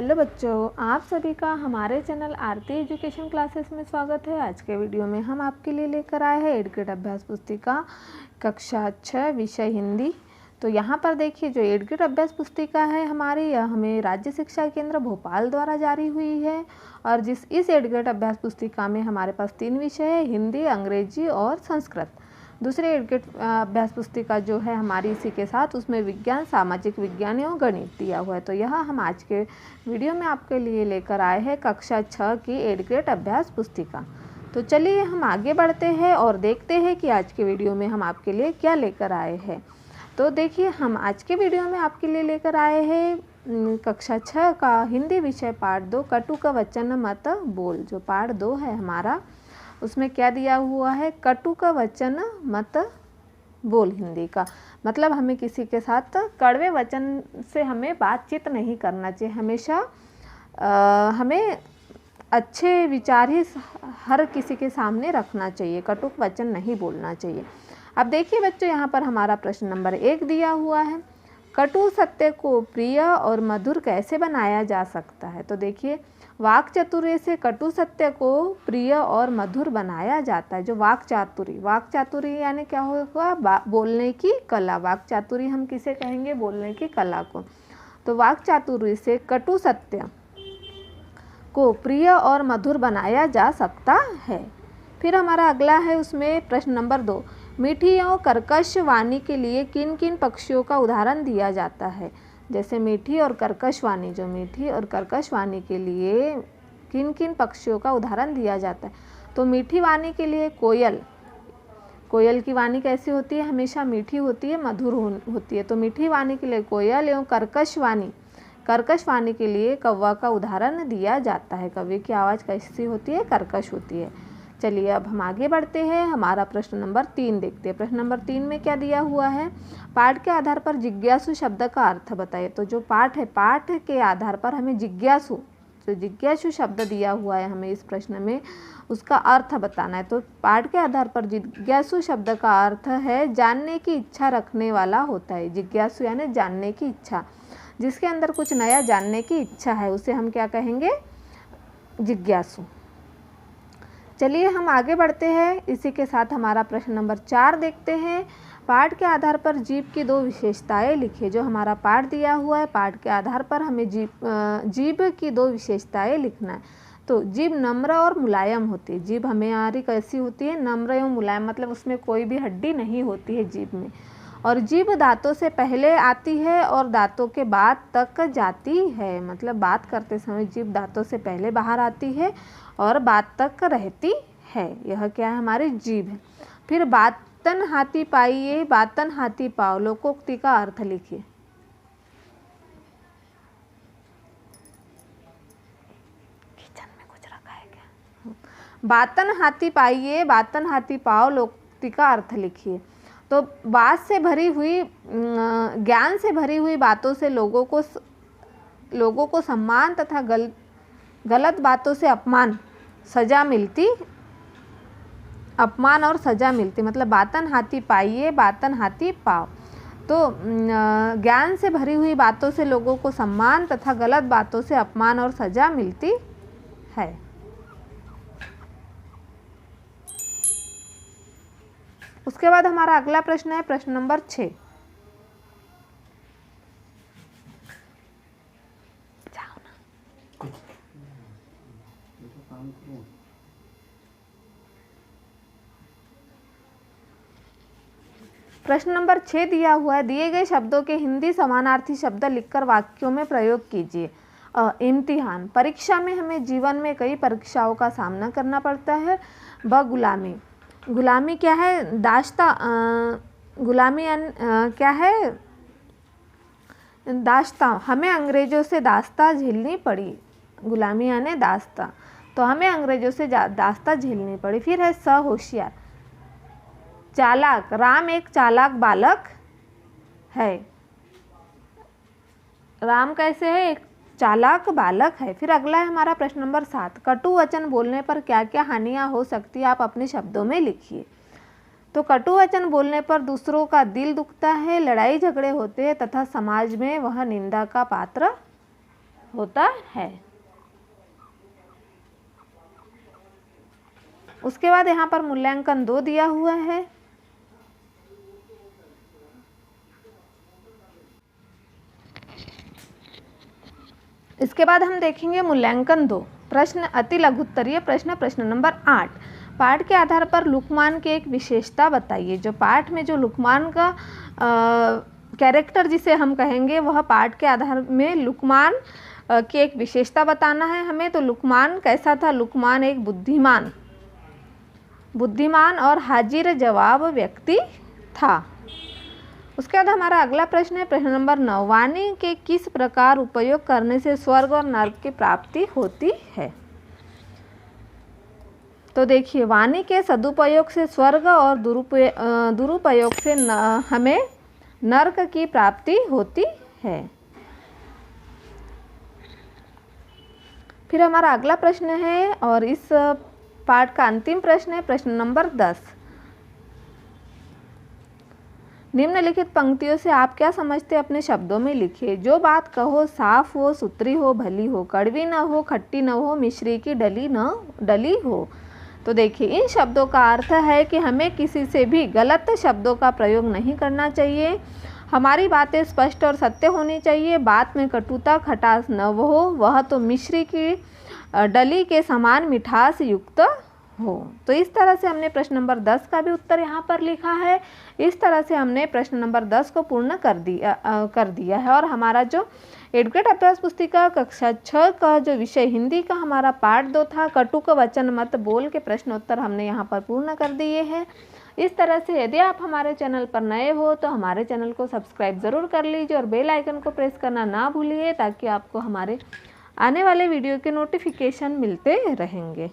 Hello बच्चों, आप सभी का हमारे चैनल आरती एजुकेशन क्लासेस में स्वागत है। आज के वीडियो में हम आपके लिए लेकर आए हैं 8th ग्रेड अभ्यास पुस्तिका कक्षा 6 विषय हिंदी। तो यहाँ पर देखिए, जो 8th ग्रेड अभ्यास पुस्तिका है हमारी, यह हमें राज्य शिक्षा केंद्र भोपाल द्वारा जारी हुई है। और इस 8th ग्रेड अभ्यास पुस्तिका में हमारे पास 3 विषय है, हिंदी, अंग्रेजी और संस्कृत। दूसरे 8th ग्रेड अभ्यास पुस्तिका जो है हमारी इसी के साथ, उसमें विज्ञान, सामाजिक विज्ञान एवं गणित दिया हुआ है। तो यह हम आज के वीडियो में आपके लिए लेकर आए हैं कक्षा 6 की 8th ग्रेड अभ्यास पुस्तिका। तो चलिए हम आगे बढ़ते हैं और देखते हैं कि आज के वीडियो में हम आपके लिए क्या लेकर आए हैं। तो देखिए, हम आज के वीडियो में आपके लिए लेकर आए हैं कक्षा 6 का हिंदी विषय पाठ 2 कटु का वचन मत बोल। जो पाठ 2 है हमारा, उसमें क्या दिया हुआ है, कटु का वचन मत बोल। हिंदी का मतलब हमें किसी के साथ कड़वे वचन से हमें बातचीत नहीं करना चाहिए। हमेशा हमें अच्छे विचार ही हर किसी के सामने रखना चाहिए, कटुक वचन नहीं बोलना चाहिए। अब देखिए बच्चों, यहाँ पर हमारा प्रश्न नंबर 1 दिया हुआ है, कटु सत्य को प्रिय और मधुर कैसे बनाया जा सकता है। तो देखिए, वाक चातुर्य से कटु सत्य को प्रिय और मधुर बनाया जाता है। जो वाक चातुर्य यानी क्या होगा, बोलने की कला। वाक चातुर्य हम किसे कहेंगे, बोलने की कला को। तो वाक चातुर्य से कटु सत्य को प्रिय और मधुर बनाया जा सकता है। फिर हमारा अगला है, उसमें प्रश्न नंबर 2, मीठी एवं कर्कश वाणी के लिए किन किन पक्षियों का उदाहरण दिया जाता है। जैसे मीठी और कर्कश वाणी, जो मीठी और कर्कश वाणी के लिए किन किन पक्षियों का उदाहरण दिया जाता है। तो मीठी वाणी के लिए कोयल की वाणी कैसी होती है, हमेशा मीठी होती है, मधुर होती है। तो मीठी वाणी के लिए कोयल एवं कर्कश वाणी के लिए कौवा का उदाहरण दिया जाता है। कौवे की आवाज़ कैसी होती है, कर्कश होती है। चलिए अब हम आगे बढ़ते हैं, हमारा प्रश्न नंबर 3 देखते हैं। प्रश्न नंबर 3 में क्या दिया हुआ है, पाठ के आधार पर जिज्ञासु शब्द का अर्थ बताइए। तो जो पाठ है, पाठ के आधार पर हमें जिज्ञासु शब्द दिया हुआ है हमें इस प्रश्न में, उसका अर्थ बताना है। तो पाठ के आधार पर जिज्ञासु शब्द का अर्थ है जानने की इच्छा रखने वाला होता है। जिज्ञासु यानी जानने की इच्छा, जिसके अंदर कुछ नया जानने की इच्छा है, उसे हम क्या कहेंगे, जिज्ञासु। चलिए हम आगे बढ़ते हैं, इसी के साथ हमारा प्रश्न नंबर 4 देखते हैं। पाठ के आधार पर जीभ की 2 विशेषताएं लिखिए। जो हमारा पाठ दिया हुआ है, पाठ के आधार पर हमें जीभ की 2 विशेषताएं लिखना है। तो जीभ नम्र और मुलायम होती है। जीभ हमारी कैसी होती है, नम्र एवं मुलायम, मतलब उसमें कोई भी हड्डी नहीं होती है जीभ में। और जीभ दांतों से पहले आती है और दांतों के बाद तक जाती है। मतलब बात करते समय जीभ दांतों से पहले बाहर आती है और बाद तक रहती है। यह क्या है, हमारी जीभ है। फिर बातन हाथी पाइए, बातन हाथी पाओ, लोकोक्ति का अर्थ लिखिए। किचन में कुछ रखा है क्या। बातन हाथी पाइए, बातन हाथी पाओ, लोकोक्ति का अर्थ लिखिए। तो बात से भरी हुई, ज्ञान से भरी हुई बातों से लोगों को सम्मान तथा गलत बातों से अपमान और सजा मिलती। मतलब बातन हाथी पाइए, बातन हाथी पाओ। तो ज्ञान से भरी हुई बातों से लोगों को सम्मान तथा गलत बातों से अपमान और सजा मिलती है। उसके बाद हमारा अगला प्रश्न है, प्रश्न नंबर 6। प्रश्न नंबर 6 दिया हुआ है, दिए गए शब्दों के हिंदी समानार्थी शब्द लिखकर वाक्यों में प्रयोग कीजिए। इम्तिहान, परीक्षा में हमें जीवन में कई परीक्षाओं का सामना करना पड़ता है। गुलामी क्या है, दाश्ता, गुलामी क्या है, दाश्ता, हमें अंग्रेजों से दास्ता झेलनी पड़ी। गुलामी यानी दास्ता, तो हमें अंग्रेजों से दास्ता झेलनी पड़ी। फिर है होशियार, चालाक, राम एक चालाक बालक है। राम कैसे है, एक चालाक बालक है। फिर अगला है हमारा प्रश्न नंबर 7, कटु वचन बोलने पर क्या क्या हानियां हो सकती है, आप अपने शब्दों में लिखिए। तो कटु वचन बोलने पर दूसरों का दिल दुखता है, लड़ाई झगड़े होते हैं तथा समाज में वह निंदा का पात्र होता है। उसके बाद यहाँ पर मूल्यांकन 2 दिया हुआ है। इसके बाद हम देखेंगे मूल्यांकन 2 प्रश्न अति लघुत्तरीय प्रश्न, प्रश्न नंबर 8। पाठ के आधार पर लुकमान की एक विशेषता बताइए। जो पाठ में जो लुकमान का कैरेक्टर जिसे हम कहेंगे, वह पाठ के आधार में लुकमान की एक विशेषता बताना है हमें। तो लुकमान कैसा था? लुकमान एक बुद्धिमान और हाजिर जवाब व्यक्ति था। उसके बाद हमारा अगला प्रश्न है प्रश्न नंबर 9। वाणी के किस प्रकार उपयोग करने से स्वर्ग और नरक की प्राप्ति होती है? तो देखिए, वाणी के सदुपयोग से स्वर्ग और दुरुपयोग से हमें नरक की प्राप्ति होती है। फिर हमारा अगला प्रश्न है और इस पाठ का अंतिम प्रश्न है प्रश्न नंबर 10। निम्नलिखित पंक्तियों से आप क्या समझते हैं, अपने शब्दों में लिखिए। जो बात कहो साफ हो, सुथरी हो, भली हो, कड़वी न हो, खट्टी न हो, मिश्री की डली हो। तो देखिए, इन शब्दों का अर्थ है कि हमें किसी से भी गलत शब्दों का प्रयोग नहीं करना चाहिए। हमारी बातें स्पष्ट और सत्य होनी चाहिए। बात में कटुता खटास न हो, वह तो मिश्री की डली के समान मिठास युक्त हो। तो इस तरह से हमने प्रश्न नंबर 10 का भी उत्तर यहाँ पर लिखा है। इस तरह से हमने प्रश्न नंबर 10 को पूर्ण कर दिया है। और हमारा जो एडुकेट अभ्यास पुस्तिका कक्षा 6 का जो विषय हिंदी का हमारा पार्ट 2 था, कटुक वचन मत बोल के प्रश्नोत्तर हमने यहाँ पर पूर्ण कर दिए हैं। इस तरह से यदि आप हमारे चैनल पर नए हो तो हमारे चैनल को सब्सक्राइब ज़रूर कर लीजिए और बेल आइकन को प्रेस करना ना भूलिए, ताकि आपको हमारे आने वाले वीडियो के नोटिफिकेशन मिलते रहेंगे।